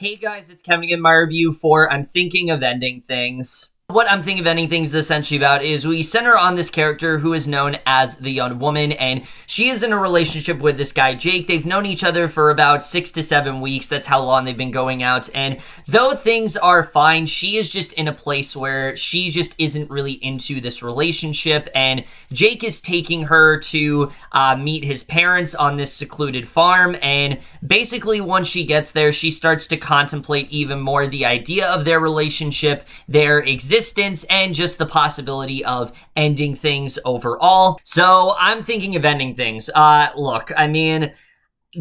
Hey guys, it's Kevin again, my review for I'm Thinking of Ending Things. What I'm Thinking of Ending Things is essentially about is we center on this character who is known as the Young Woman, and she is in a relationship with this guy, Jake. They've known each other for about 6 to 7 weeks. That's how long they've been going out, and though things are fine, she is just in a place where she just isn't really into this relationship, and Jake is taking her to meet his parents on this secluded farm, and basically once she gets there, she starts to contemplate even more the idea of their relationship, their existence, and just the possibility of ending things overall. So I'm thinking of ending things. Look, I mean,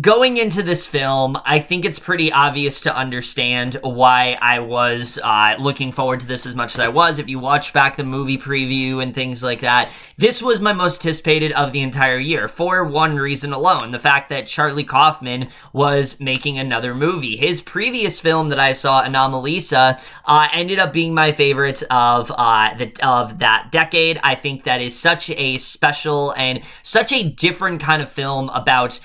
going into this film, I think it's pretty obvious to understand why I was looking forward to this as much as I was. If you watch back the movie preview and things like that, this was my most anticipated of the entire year for one reason alone, the fact that Charlie Kaufman was making another movie. His previous film that I saw, Anomalisa, ended up being my favorite of that decade. I think that is such a special and such a different kind of film about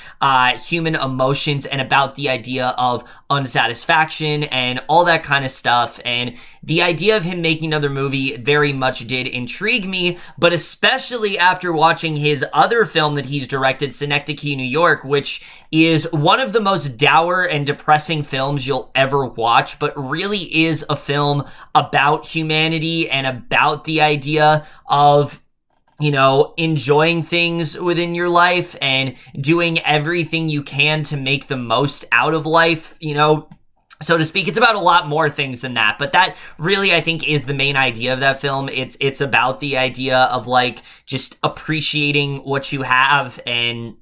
human emotions and about the idea of unsatisfaction and all that kind of stuff. And the idea of him making another movie very much did intrigue me, but especially after watching his other film that he's directed, Synecdoche, New York, which is one of the most dour and depressing films you'll ever watch, but really is a film about humanity and about the idea of, you know, enjoying things within your life and doing everything you can to make the most out of life, you know, so to speak. It's about a lot more things than that, but that really, I think, is the main idea of that film. It's about the idea of, like, just appreciating what you have and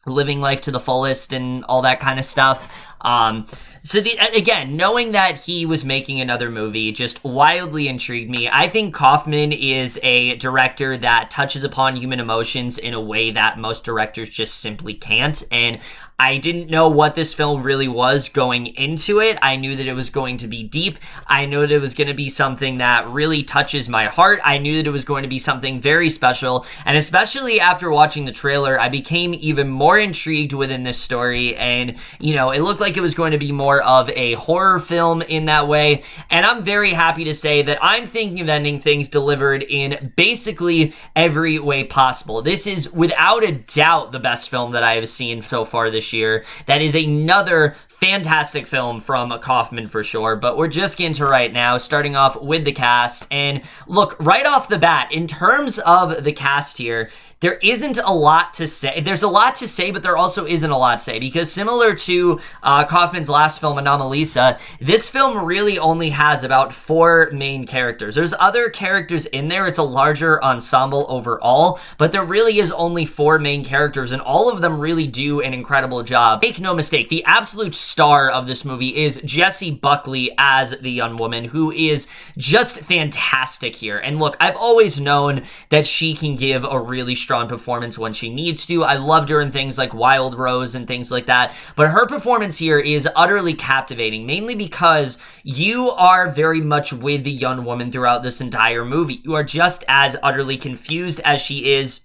living life to the fullest and all that kind of stuff. Again, knowing that he was making another movie just wildly intrigued me. I think Kaufman is a director that touches upon human emotions in a way that most directors just simply can't, and I didn't know what this film really was going into it. I knew that it was going to be deep. I knew that it was going to be something that really touches my heart. I knew that it was going to be something very special, and especially after watching the trailer, I became even more intrigued within this story, and, you know, it looked like it was going to be more of a horror film in that way, and I'm very happy to say that I'm Thinking of Ending Things delivered in basically every way possible. This is without a doubt the best film that I have seen so far this year. That is another fantastic film from Kaufman for sure, but we're just getting to right now, starting off with the cast. And look, right off the bat, in terms of the cast here, there isn't a lot to say. There's a lot to say, but there also isn't a lot to say, because similar to Kaufman's last film, Anomalisa, this film really only has about 4 main characters. There's other characters in there. It's a larger ensemble overall, but there really is only 4 main characters, and all of them really do an incredible job. Make no mistake, the absolute star of this movie is Jessie Buckley as the young woman, who is just fantastic here. And look, I've always known that she can give a really strong performance when she needs to. I loved her in things like Wild Rose and things like that, but her performance here is utterly captivating, mainly because you are very much with the young woman throughout this entire movie. You are just as utterly confused as she is,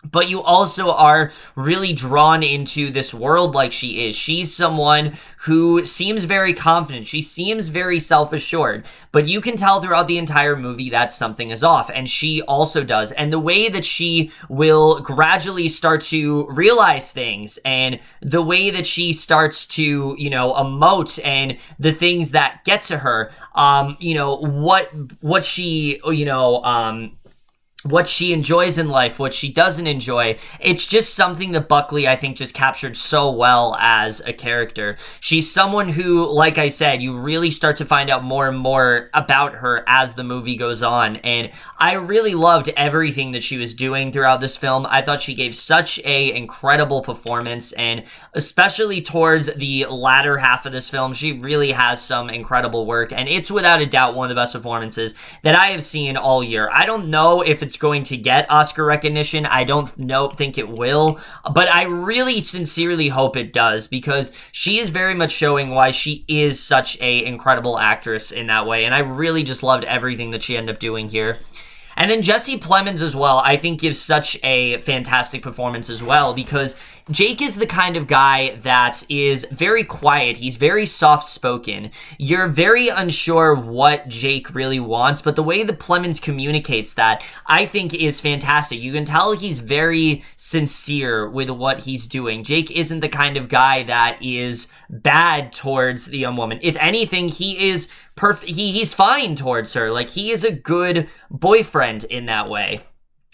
but you also are really drawn into this world like she is. She's someone who seems very confident. She seems very self-assured, but you can tell throughout the entire movie that something is off, and she also does. And the way that she will gradually start to realize things, and the way that she starts to, you know, emote, and the things that get to her, you know, what she, you know, what she enjoys in life, what she doesn't enjoy. It's just something that Buckley, I think, just captured so well as a character. She's someone who, like I said, you really start to find out more and more about her as the movie goes on, and I really loved everything that she was doing throughout this film. I thought she gave such a incredible performance, and especially towards the latter half of this film, she really has some incredible work, and it's without a doubt one of the best performances that I have seen all year. I don't know if it's going to get Oscar recognition. I don't think it will, but I really sincerely hope it does, because she is very much showing why she is such a incredible actress in that way, and I really just loved everything that she ended up doing here. And then Jessie Plemons as well, I think gives such a fantastic performance as well, because Jake is the kind of guy that is very quiet. He's very soft-spoken. You're very unsure what Jake really wants, but the way that Plemons communicates that, I think, is fantastic. You can tell he's very sincere with what he's doing. Jake isn't the kind of guy that is bad towards the young woman. If anything, he is he's fine towards her. Like, he is a good boyfriend in that way.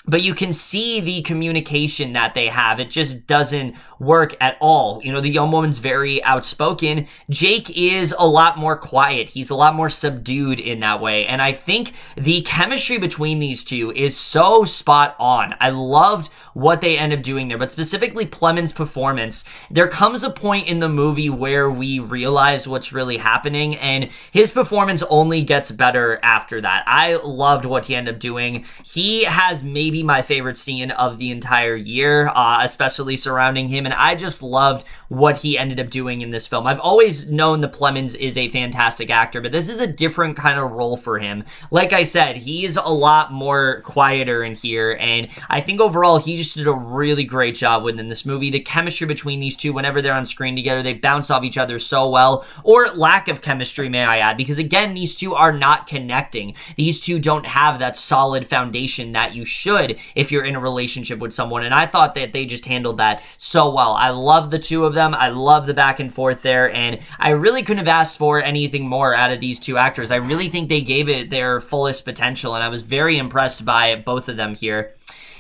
But you can see the communication that they have. It just doesn't work at all. You know, the young woman's very outspoken. Jake is a lot more quiet. He's a lot more subdued in that way. And I think the chemistry between these two is so spot on. I loved what they end up doing there, but specifically Plemons' performance. There comes a point in the movie where we realize what's really happening, and his performance only gets better after that. I loved what he ended up doing. He has maybe my favorite scene of the entire year, especially surrounding him, and I just loved what he ended up doing in this film. I've always known that Plemons is a fantastic actor, but this is a different kind of role for him. Like I said, he's a lot more quieter in here, and I think overall he just did a really great job within this movie. The chemistry between these two, whenever they're on screen together, they bounce off each other so well, or lack of chemistry, may I add, because again, these two are not connecting. These two don't have that solid foundation that you should if you're in a relationship with someone, and I thought that they just handled that so well. I love the two of them. I love the back and forth there, and I really couldn't have asked for anything more out of these two actors. I really think they gave it their fullest potential, and I was very impressed by both of them here.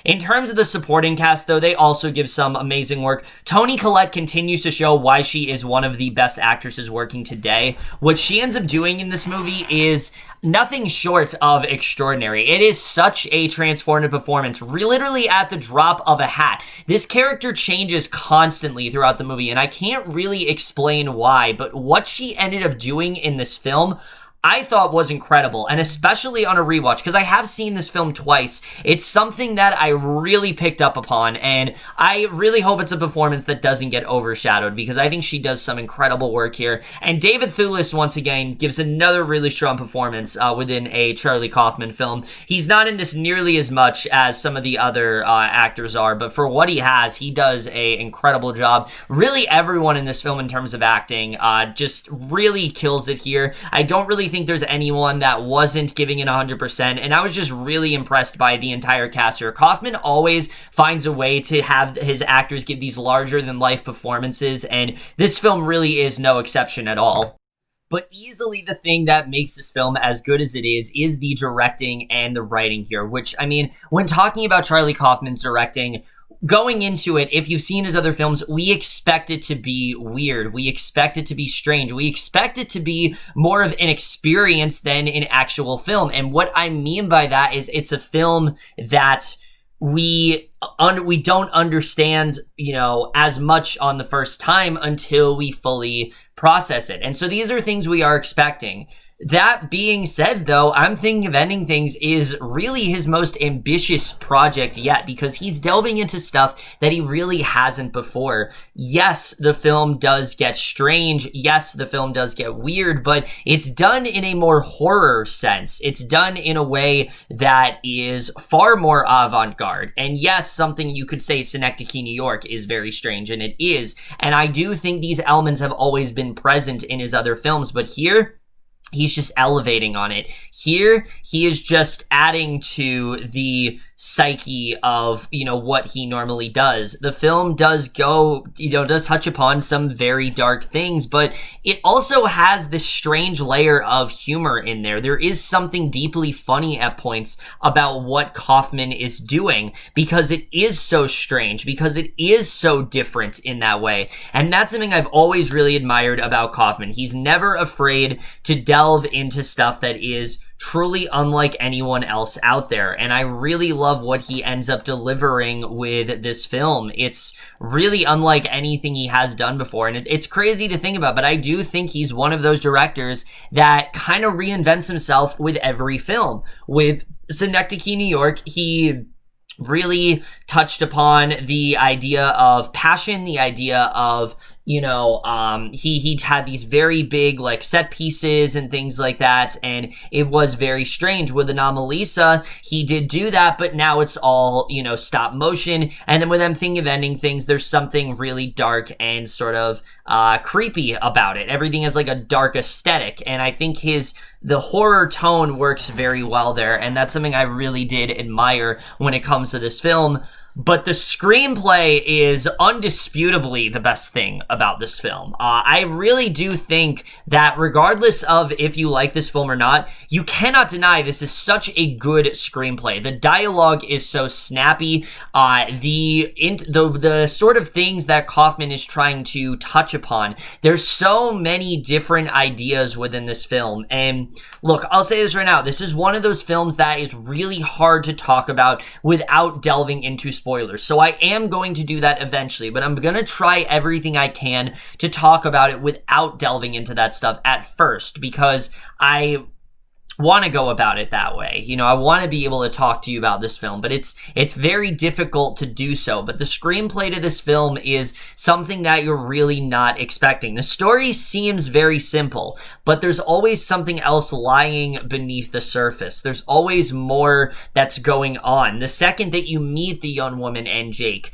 In terms of the supporting cast, though, they also give some amazing work. Toni Collette continues to show why she is one of the best actresses working today. What she ends up doing in this movie is nothing short of extraordinary. It is such a transformative performance, literally at the drop of a hat. This character changes constantly throughout the movie, and I can't really explain why, but what she ended up doing in this film, I thought was incredible, and especially on a rewatch, because I have seen this film twice. It's something that I really picked up upon, and I really hope it's a performance that doesn't get overshadowed, because I think she does some incredible work here. And David Thewlis, once again, gives another really strong performance within a Charlie Kaufman film. He's not in this nearly as much as some of the other actors are, but for what he has, he does a incredible job. Really, everyone in this film in terms of acting just really kills it here. I don't really think there's anyone that wasn't giving it 100%, and I was just really impressed by the entire cast here. Kaufman always finds a way to have his actors give these larger-than-life performances, and this film really is no exception at all. But easily the thing that makes this film as good as it is the directing and the writing here, which, I mean, when talking about Charlie Kaufman's directing, going into it, if you've seen his other films, we expect it to be weird. We expect it to be strange. We expect it to be more of an experience than an actual film. And what I mean by that is it's a film that we don't understand, you know, as much on the first time until we fully process it. And so these are things we are expecting. That being said, though, I'm thinking of Ending Things is really his most ambitious project yet, because he's delving into stuff that he really hasn't before. Yes, the film does get strange. Yes, the film does get weird, but it's done in a more horror sense. It's done in a way that is far more avant-garde. And yes, something you could say Synecdoche, New York is very strange, and it is. And I do think these elements have always been present in his other films, but here, he's just elevating on it. Here, he is just adding to the psyche of, you know, what he normally does. The film does go, you know, does touch upon some very dark things, but it also has this strange layer of humor in there. There is something deeply funny at points about what Kaufman is doing, because it is so strange, because it is so different in that way. And that's something I've always really admired about Kaufman. He's never afraid to delve into stuff that is truly unlike anyone else out there, and I really love what he ends up delivering with this film. It's really unlike anything he has done before, and it's crazy to think about, but I do think he's one of those directors that kind of reinvents himself with every film. With Synecdoche, New York, he really touched upon the idea of passion, the idea of, you know, he had these very big, like, set pieces and things like that, and it was very strange. With Anomalisa, he did do that, but now it's all, you know, stop motion, and then with them Thing of Ending Things, there's something really dark and sort of creepy about it. Everything has, like, a dark aesthetic, and I think the horror tone works very well there, and that's something I really did admire when it comes to this film. But the screenplay is undisputably the best thing about this film. I really do think that regardless of if you like this film or not, you cannot deny this is such a good screenplay. The dialogue is so snappy. The sort of things that Kaufman is trying to touch upon, there's so many different ideas within this film. And look, I'll say this right now. This is one of those films that is really hard to talk about without delving into spoilers. So I am going to do that eventually, but I'm going to try everything I can to talk about it without delving into that stuff at first, because I want to go about it that way. You know, I want to be able to talk to you about this film, but it's very difficult to do so. But the screenplay to this film is something that you're really not expecting. The story seems very simple, but there's always something else lying beneath the surface. There's always more that's going on. The second that you meet the young woman and Jake,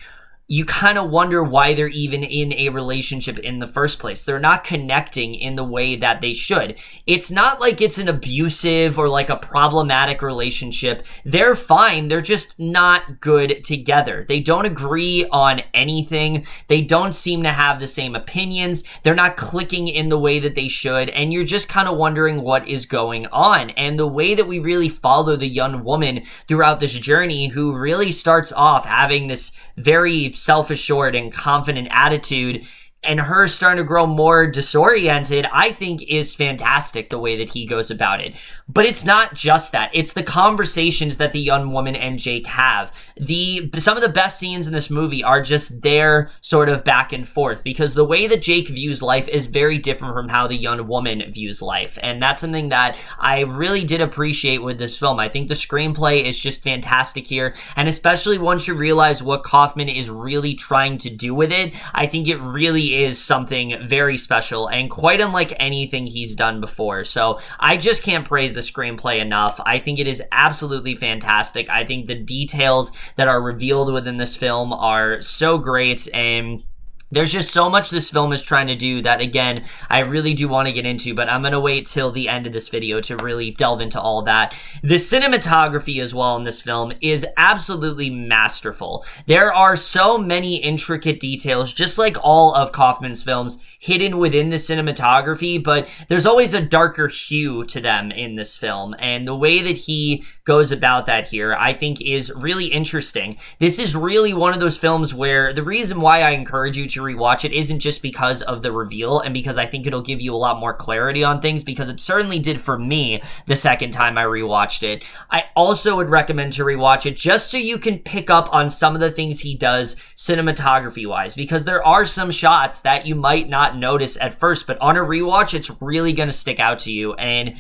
you kind of wonder why they're even in a relationship in the first place. They're not connecting in the way that they should. It's not like it's an abusive or like a problematic relationship. They're fine. They're just not good together. They don't agree on anything. They don't seem to have the same opinions. They're not clicking in the way that they should. And you're just kind of wondering what is going on. And the way that we really follow the young woman throughout this journey, who really starts off having this very self-assured and confident attitude, and her starting to grow more disoriented, I think is fantastic the way that he goes about it. But it's not just that. It's the conversations that the young woman and Jake have. Some of the best scenes in this movie are just their sort of back and forth, because the way that Jake views life is very different from how the young woman views life. And that's something that I really did appreciate with this film. I think the screenplay is just fantastic here. And especially once you realize what Kaufman is really trying to do with it, I think it really is something very special and quite unlike anything he's done before. So I just can't praise the screenplay enough. I think it is absolutely fantastic. I think the details that are revealed within this film are so great, and there's just so much this film is trying to do that, again, I really do want to get into, but I'm going to wait till the end of this video to really delve into all that. The cinematography as well in this film is absolutely masterful. There are so many intricate details, just like all of Kaufman's films, hidden within the cinematography, but there's always a darker hue to them in this film, and the way that he goes about that here, I think, is really interesting. This is really one of those films where the reason why I encourage you to rewatch it isn't just because of the reveal and because I think it'll give you a lot more clarity on things, because it certainly did for me the second time I rewatched it. I also would recommend to rewatch it just so you can pick up on some of the things he does cinematography wise, because there are some shots that you might not notice at first, but on a rewatch it's really going to stick out to you. And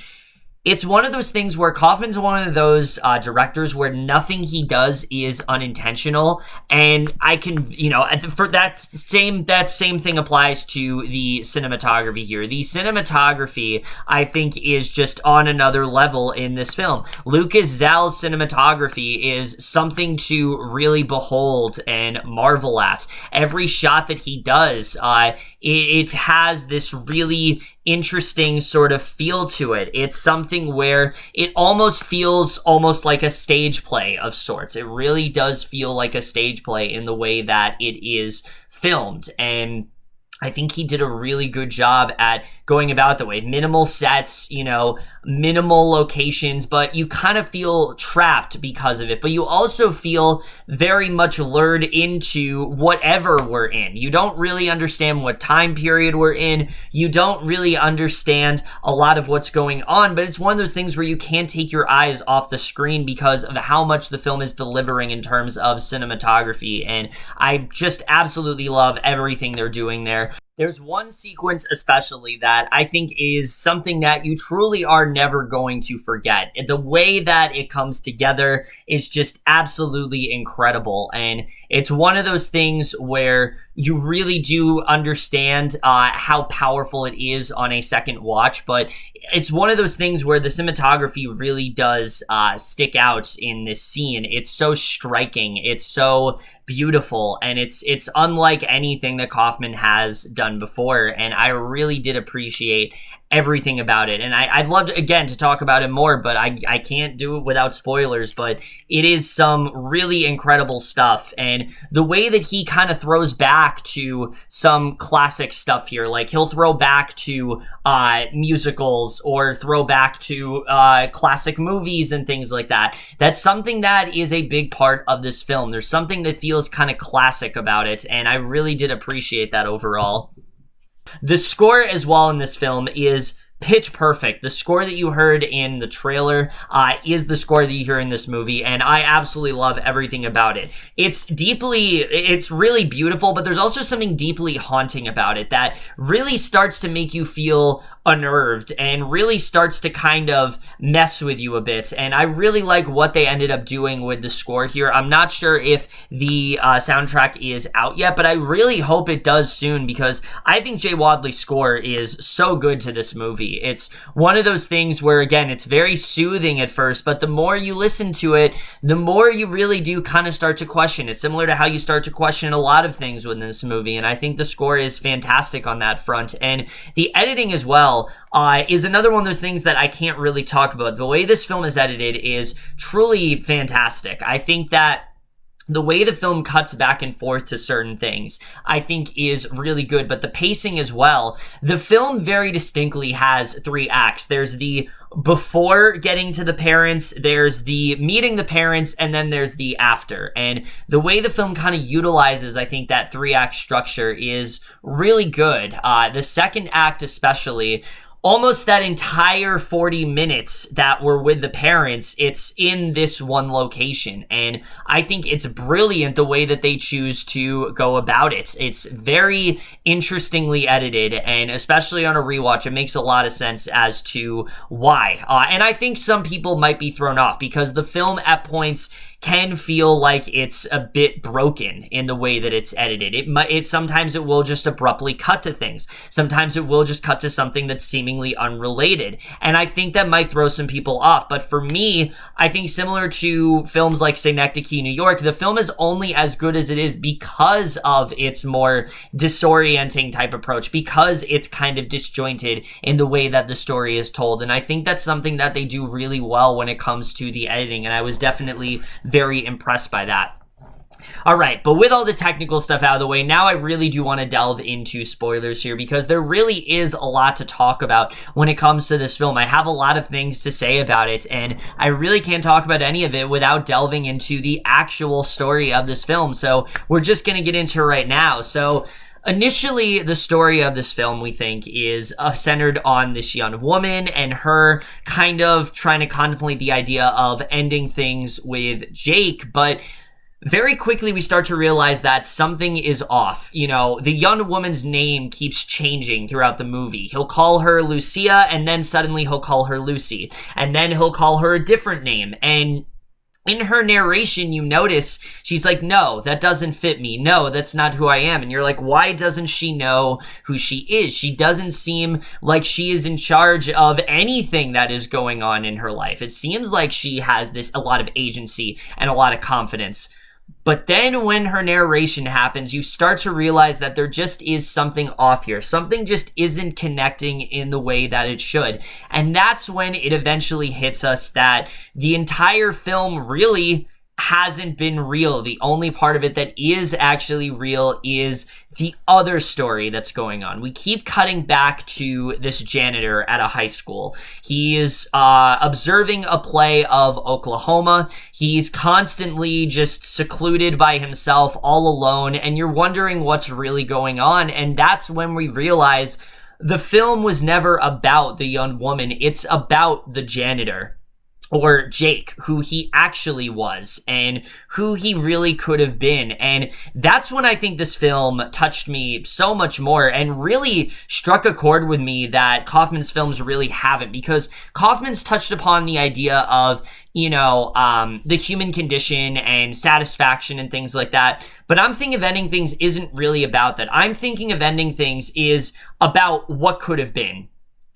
it's one of those things where Kaufman's one of those directors where nothing he does is unintentional, and I can, you know, for that same thing applies to the cinematography here. The cinematography, I think, is just on another level in this film. Lucas Zal's cinematography is something to really behold and marvel at. Every shot that he does, it has this really interesting sort of feel to it. It's something where it almost feels almost like a stage play of sorts. It really does feel like a stage play in the way that it is filmed, and I think he did a really good job at going about it that way. Minimal sets, you know, minimal locations, but you kind of feel trapped because of it. But you also feel very much lured into whatever we're in. You don't really understand what time period we're in. You don't really understand a lot of what's going on, but it's one of those things where you can't take your eyes off the screen because of how much the film is delivering in terms of cinematography. And I just absolutely love everything they're doing there. There's one sequence especially that I think is something that you truly are never going to forget. The way that it comes together is just absolutely incredible. And it's one of those things where you really do understand how powerful it is on a second watch, but it's one of those things where the cinematography really does stick out in this scene. It's so striking. It's so beautiful, and it's unlike anything that Kaufman has done before, and I really did appreciate everything about it. And I'd love to, again, to talk about it more, but I can't do it without spoilers. But it is some really incredible stuff, and the way that he kind of throws back to some classic stuff here, like he'll throw back to musicals or throw back to classic movies and things like that. That's something that is a big part of this film. There's something that feels kind of classic about it, and I really did appreciate that overall. The score as well in this film is pitch perfect. The score that you heard in the trailer is the score that you hear in this movie, and I absolutely love everything about it. It's really beautiful, but there's also something deeply haunting about it that really starts to make you feel unnerved and really starts to kind of mess with you a bit. And I really like what they ended up doing with the score here. I'm not sure if the soundtrack is out yet, but I really hope it does soon, because I think Jay Wadley's score is so good to this movie. It's one of those things where, again, it's very soothing at first, but the more you listen to it, the more you really do kind of start to question. It's similar to how you start to question a lot of things within this movie, and I think the score is fantastic on that front. And the editing as well is another one of those things that I can't really talk about. The way this film is edited is truly fantastic. I think that the way the film cuts back and forth to certain things, I think, is really good. But the pacing as well, the film very distinctly has 3 acts. There's the before getting to the parents, there's the meeting the parents, and then there's the after. And the way the film kind of utilizes, I think, that 3-act structure is really good. The second act especially, almost that entire 40 minutes that were with the parents, it's in this one location. And I think it's brilliant the way that they choose to go about it. It's very interestingly edited, and especially on a rewatch, it makes a lot of sense as to why. And I think some people might be thrown off because the film at points can feel like it's a bit broken in the way that it's edited. Sometimes it will just abruptly cut to things. Sometimes it will just cut to something that's seemingly unrelated. And I think that might throw some people off. But for me, I think similar to films like Synecdoche, New York, the film is only as good as it is because of its more disorienting type approach, because it's kind of disjointed in the way that the story is told. And I think that's something that they do really well when it comes to the editing. And I was definitely very impressed by that. All right, but with all the technical stuff out of the way, now I really do want to delve into spoilers here, because there really is a lot to talk about when it comes to this film. I have a lot of things to say about it, and I really can't talk about any of it without delving into the actual story of this film. So we're just going to get into it right now. So initially, the story of this film, we think, is centered on this young woman and her kind of trying to contemplate the idea of ending things with Jake, but very quickly we start to realize that something is off. You know, the young woman's name keeps changing throughout the movie. He'll call her Lucia, and then suddenly he'll call her Lucy, and then he'll call her a different name. And in her narration, you notice she's like, no, that doesn't fit me. No, that's not who I am. And you're like, why doesn't she know who she is? She doesn't seem like she is in charge of anything that is going on in her life. It seems like she has a lot of agency and a lot of confidence. But then when her narration happens, you start to realize that there just is something off here. Something just isn't connecting in the way that it should. And that's when it eventually hits us that the entire film really hasn't been real. The only part of it that is actually real is the other story that's going on. We keep cutting back to this janitor at a high school. He is observing a play of Oklahoma. He's constantly just secluded by himself, all alone, and you're wondering what's really going on. And that's when we realize the film was never about the young woman. It's about the janitor. or Jake, who he actually was and who he really could have been. And that's when I think this film touched me so much more and really struck a chord with me that Kaufman's films really haven't, because Kaufman's touched upon the idea of, the human condition and satisfaction and things like that. But I'm thinking of Ending Things isn't really about that. I'm thinking of Ending Things is about what could have been.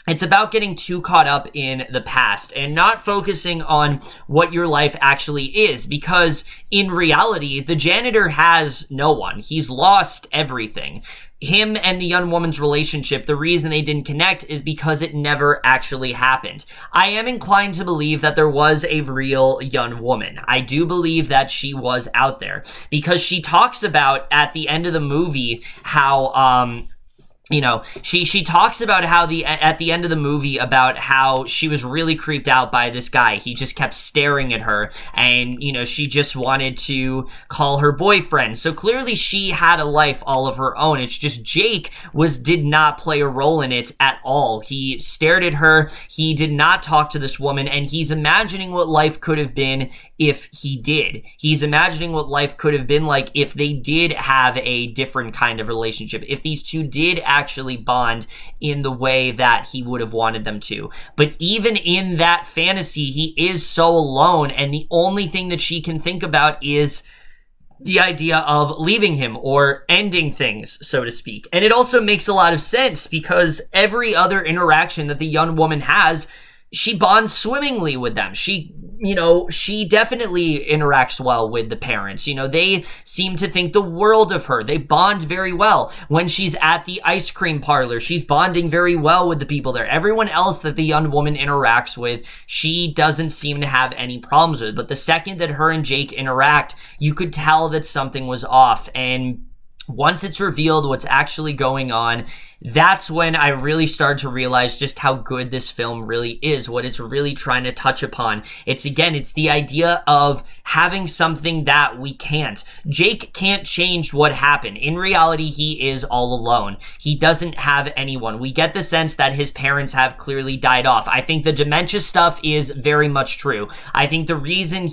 It's about getting too caught up in the past and not focusing on what your life actually is, because in reality, the janitor has no one. He's lost everything. Him and the young woman's relationship, the reason they didn't connect is because it never actually happened. I am inclined to believe that there was a real young woman. I do believe that she was out there, because she talks about at the end of the movie how, she talks about how at the end of the movie about how she was really creeped out by this guy. He just kept staring at her, and, she just wanted to call her boyfriend. So clearly she had a life all of her own. It's just Jake did not play a role in it at all. He stared at her. He did not talk to this woman, and he's imagining what life could have been if he did. He's imagining what life could have been like if they did have a different kind of relationship, if these two did actually bond in the way that he would have wanted them to. But even in that fantasy, he is so alone, and the only thing that she can think about is the idea of leaving him or ending things, so to speak. And it also makes a lot of sense, because every other interaction that the young woman has, she bonds swimmingly with them. She definitely interacts well with the parents. They seem to think the world of her. They bond very well. When she's at the ice cream parlor, she's bonding very well with the people there. Everyone else that the young woman interacts with, she doesn't seem to have any problems with. But the second that her and Jake interact, you could tell that something was off. And once it's revealed what's actually going on, that's when I really started to realize just how good this film really is, what it's really trying to touch upon. It's the idea of having something that we can't. Jake can't change what happened. In reality, he is all alone. He doesn't have anyone. We get the sense that his parents have clearly died off. I think the dementia stuff is very much true. I think the reason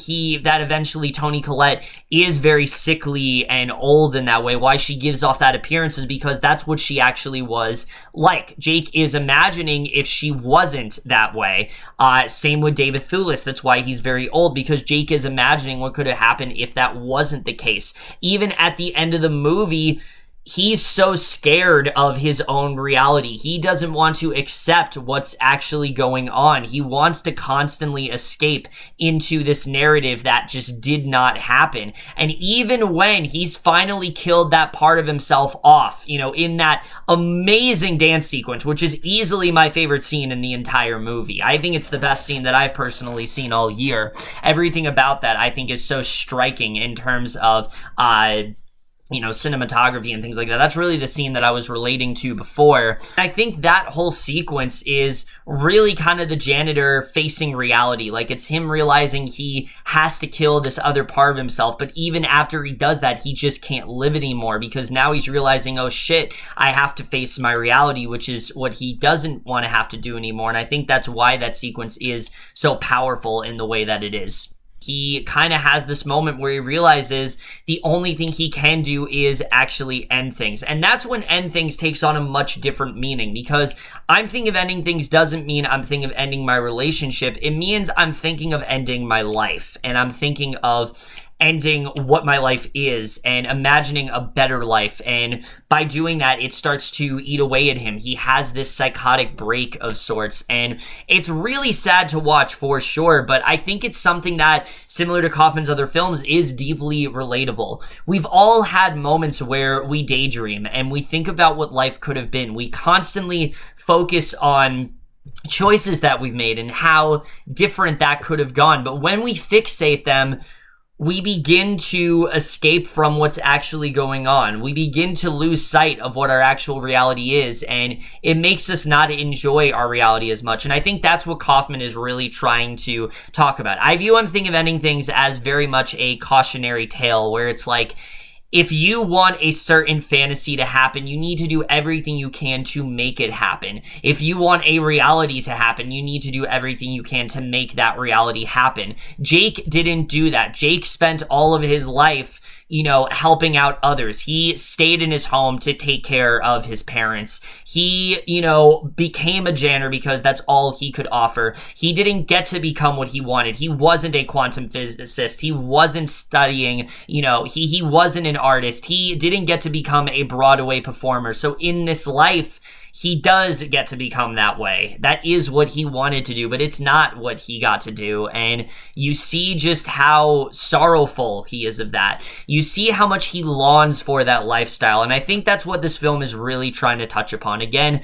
that eventually Toni Collette is very sickly and old in that way, why she gives off that appearance, is because that's what she actually was like. Jake is imagining if she wasn't that way. Same with David Thewlis. That's why he's very old, because Jake is imagining what could have happened if that wasn't the case. Even at the end of the movie, he's so scared of his own reality. He doesn't want to accept what's actually going on. He wants to constantly escape into this narrative that just did not happen. And even when he's finally killed that part of himself off, in that amazing dance sequence, which is easily my favorite scene in the entire movie. I think it's the best scene that I've personally seen all year. Everything about that I think is so striking in terms of cinematography and things like that. That's really the scene that I was relating to before. I think that whole sequence is really kind of the janitor facing reality. Like, it's him realizing he has to kill this other part of himself, but even after he does that, he just can't live anymore, because now he's realizing, oh shit, I have to face my reality, which is what he doesn't want to have to do anymore. And I think that's why that sequence is so powerful in the way that it is. He kind of has this moment where he realizes the only thing he can do is actually end things. And that's when end things takes on a much different meaning, because I'm thinking of ending things doesn't mean I'm thinking of ending my relationship. It means I'm thinking of ending my life, and I'm thinking of ending what my life is and imagining a better life. And by doing that, it starts to eat away at him. He has this psychotic break of sorts, and it's really sad to watch for sure, but I think it's something that, similar to Kaufman's other films, is deeply relatable. We've all had moments where we daydream and we think about what life could have been. We constantly focus on choices that we've made and how different that could have gone. But when we fixate them, we begin to escape from what's actually going on. We begin to lose sight of what our actual reality is, and it makes us not enjoy our reality as much. And I think that's what Kaufman is really trying to talk about. I view I'm thinking of ending things as very much a cautionary tale, where it's like, if you want a certain fantasy to happen, you need to do everything you can to make it happen. If you want a reality to happen, you need to do everything you can to make that reality happen. Jake didn't do that. Jake spent all of his life, helping out others. He stayed in his home to take care of his parents. He, became a janitor because that's all he could offer. He didn't get to become what he wanted. He wasn't a quantum physicist. He wasn't studying, he wasn't an artist. He didn't get to become a Broadway performer. So in this life, he does get to become that way. That is what he wanted to do, but it's not what he got to do. And you see just how sorrowful he is of that. You see how much he longs for that lifestyle. And I think that's what this film is really trying to touch upon. Again,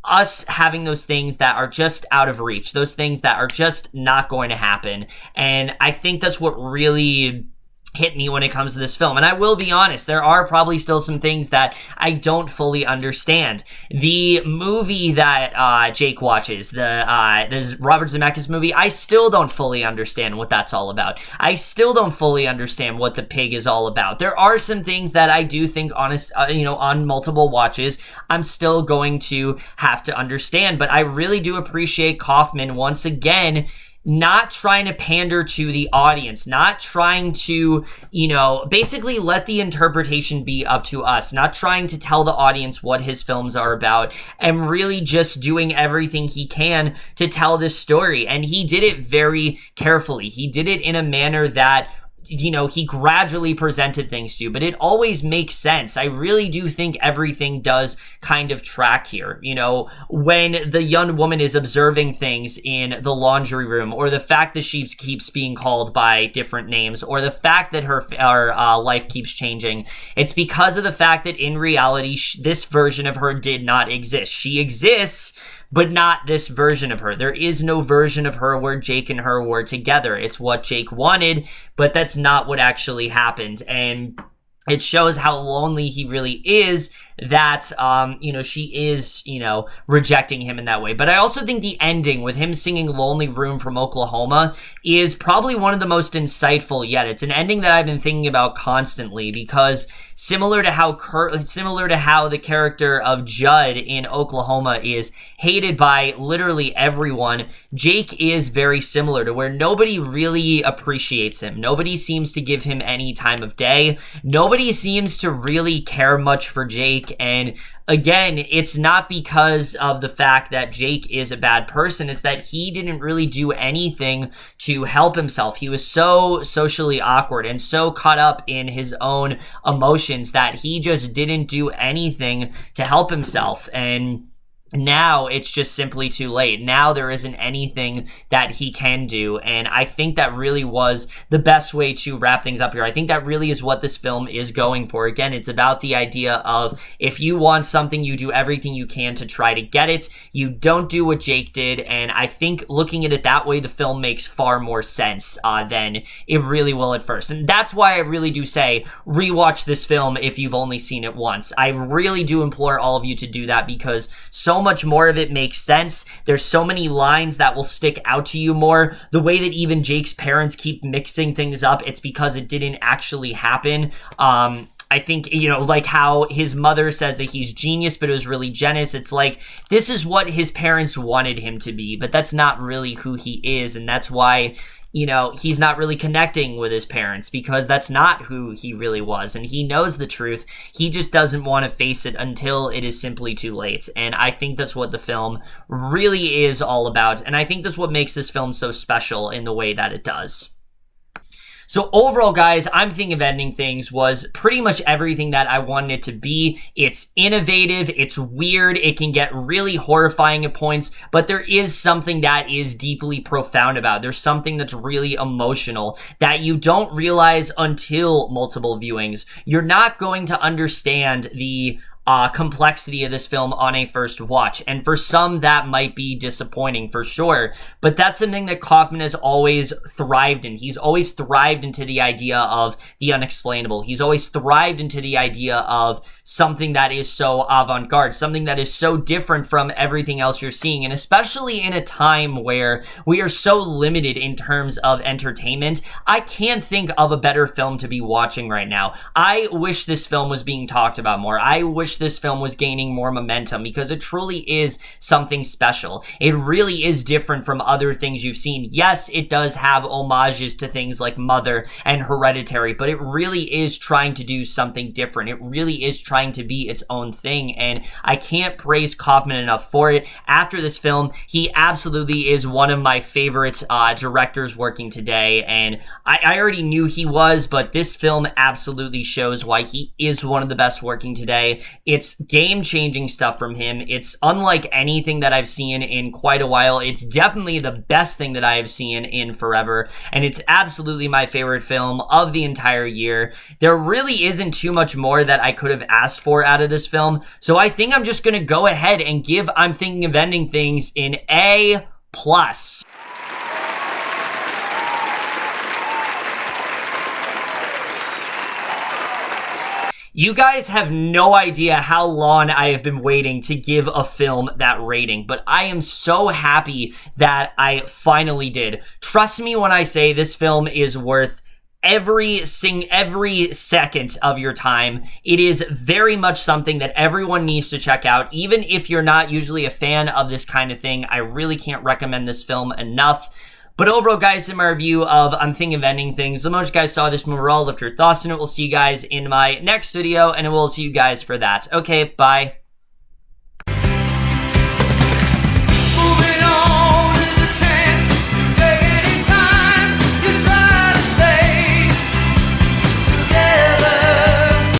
us having those things that are just out of reach, those things that are just not going to happen. And I think that's what really hit me when it comes to this film. And I will be honest, there are probably still some things that I don't fully understand. The movie that Jake watches, the Robert Zemeckis movie, I still don't fully understand what that's all about. I still don't fully understand what the pig is all about. There are some things that I do think, on multiple watches, I'm still going to have to understand. But I really do appreciate Kaufman once again not trying to pander to the audience, not trying to, basically let the interpretation be up to us, not trying to tell the audience what his films are about, and really just doing everything he can to tell this story. And he did it very carefully. He did it in a manner that he gradually presented things to you, but it always makes sense. I really do think everything does kind of track here. When the young woman is observing things in the laundry room, or the fact that she keeps being called by different names, or the fact that her life keeps changing, it's because of the fact that in reality, this version of her did not exist. She exists, but not this version of her. There is no version of her where Jake and her were together. It's what Jake wanted, but that's not what actually happened. And it shows how lonely he really is that, she is, rejecting him in that way. But I also think the ending with him singing Lonely Room from Oklahoma is probably one of the most insightful yet. It's an ending that I've been thinking about constantly because similar to how the character of Judd in Oklahoma is hated by literally everyone, Jake is very similar to where nobody really appreciates him. Nobody seems to give him any time of day. Nobody seems to really care much for Jake. And again, it's not because of the fact that Jake is a bad person. It's that he didn't really do anything to help himself. He was so socially awkward and so caught up in his own emotions that he just didn't do anything to help himself. And now it's just simply too late. Now there isn't anything that he can do. And I think that really was the best way to wrap things up here. I think that really is what this film is going for. Again, it's about the idea of if you want something, you do everything you can to try to get it. You don't do what Jake did. And I think looking at it that way, the film makes far more sense than it really will at first. And that's why I really do say rewatch this film if you've only seen it once. I really do implore all of you to do that because so much more of it makes sense. There's so many lines that will stick out to you more. The way that even Jake's parents keep mixing things up, it's because it didn't actually happen. I think, like how his mother says that he's genius, but it was really Janice. It's like, this is what his parents wanted him to be, but that's not really who he is. And that's why, he's not really connecting with his parents because that's not who he really was. And he knows the truth. He just doesn't want to face it until it is simply too late. And I think that's what the film really is all about. And I think that's what makes this film so special in the way that it does. So overall, guys, I'm thinking of ending things was pretty much everything that I wanted it to be. It's innovative, it's weird, it can get really horrifying at points, but there is something that is deeply profound about it. There's something that's really emotional that you don't realize until multiple viewings. You're not going to understand the complexity of this film on a first watch. And for some, that might be disappointing for sure, but that's something that Kaufman has always thrived in. He's always thrived into the idea of the unexplainable. He's always thrived into the idea of something that is so avant-garde, something that is so different from everything else you're seeing. And especially in a time where we are so limited in terms of entertainment, I can't think of a better film to be watching right now. I wish this film was being talked about more. I wish this film was gaining more momentum because it truly is something special. It really is different from other things you've seen. Yes, it does have homages to things like Mother and Hereditary, but it really is trying to do something different. It really is trying to be its own thing, and I can't praise Kaufman enough for it. After this film, he absolutely is one of my favorite directors working today, and I already knew he was, but this film absolutely shows why he is one of the best working today. It's game-changing stuff from him. It's unlike anything that I've seen in quite a while. It's definitely the best thing that I have seen in forever, and it's absolutely my favorite film of the entire year. There really isn't too much more that I could have asked for out of this film, so I think I'm just gonna go ahead and give I'm Thinking of Ending Things an A+. You guys have no idea how long I have been waiting to give a film that rating, but I am so happy that I finally did. Trust me when I say this film is worth every second of your time. It is very much something that everyone needs to check out. Even if you're not usually a fan of this kind of thing, I really can't recommend this film enough. But overall, guys, in my review of I'm Thinking of Ending Things, the moment you guys saw this movie, left your thoughts on it. We'll see you guys in my next video, and we'll see you guys for that. Okay, bye.